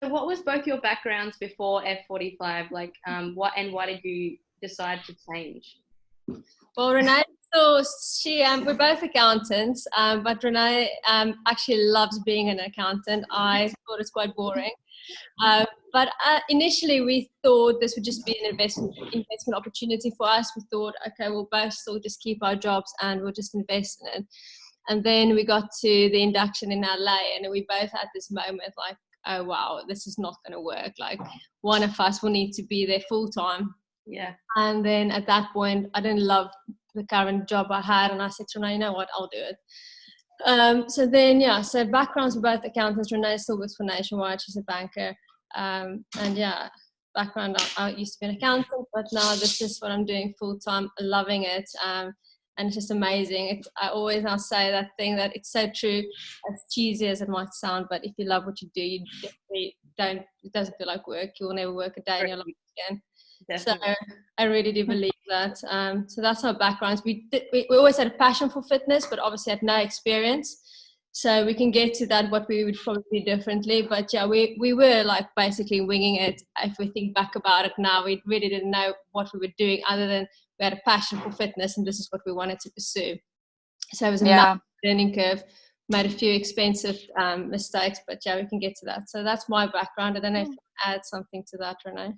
what was both your backgrounds before F45? Like, why did you decide to change? Well, Renè, so we're both accountants, but Renè actually loves being an accountant. I thought it's quite boring. But initially we thought this would just be an investment opportunity for us. We thought, okay, we'll both still just keep our jobs and we'll just invest in it. And then we got to the induction in LA and we both had this moment like, oh wow, this is not going to work. Like one of us will need to be there full time. Yeah. And then at that point, I didn't love the current job I had. And I said to Renè, you know what, I'll do it. So backgrounds were both accountants. Renè still works for Nationwide. She's a banker. Background, I used to be an accountant, but now this is what I'm doing full time, loving it. And it's just amazing. I always now say that thing that it's so true, as cheesy as it might sound, but if you love what you do, you definitely don't, it doesn't feel like work. You'll never work a day in your life again. Definitely. So I really do believe that. So that's our backgrounds. We always had a passion for fitness, but obviously had no experience. So we can get to that, what we would probably do differently. But yeah, we were like basically winging it. If we think back about it now, we really didn't know what we were doing other than we had a passion for fitness and this is what we wanted to pursue. So it was a massive learning curve, made a few expensive mistakes, but yeah, we can get to that. So that's my background. I don't know if you add something to that, Renè.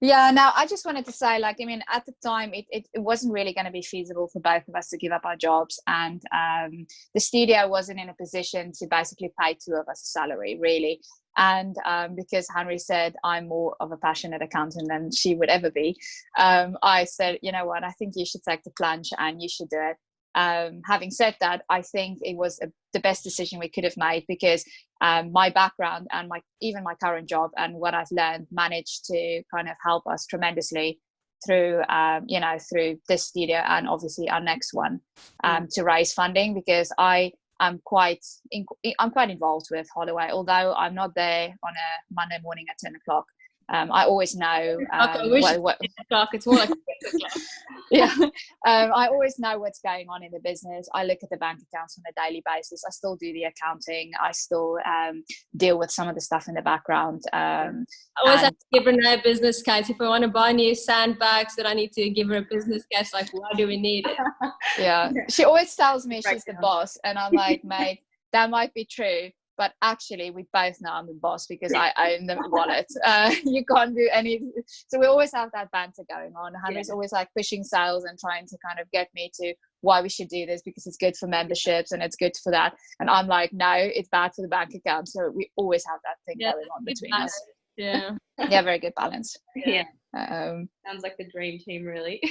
Yeah, no, I just wanted to say, like, I mean, at the time, it wasn't really going to be feasible for both of us to give up our jobs. And the studio wasn't in a position to basically pay two of us a salary, really. And because Hanri said I'm more of a passionate accountant than she would ever be, I said, you know what, I think you should take the plunge and you should do it. Having said that, I think it was the best decision we could have made because my background and even my current job and what I've learned managed to kind of help us tremendously through through this studio and obviously our next one to raise funding, because I'm quite involved with Holloway, although I'm not there on a Monday morning at 10 o'clock. I always know it's more like yeah. I always know what's going on in the business. I look at the bank accounts on a daily basis. I still do the accounting. I still deal with some of the stuff in the background. I always have to give Renè a business case. If I want to buy new sandbags, then I need to give her a business case. Like, why do we need it? Yeah. She always tells me she's the boss, and I'm like, mate, that might be true. But actually, we both know I'm the boss because I own the wallet. You can't do any. So we always have that banter going on. Hanri's always like pushing sales and trying to kind of get me to why we should do this because it's good for memberships and it's good for that. And I'm like, no, it's bad for the bank account. So we always have that thing going on between us. Yeah. Yeah, very good balance. Yeah. Sounds like the dream team, really.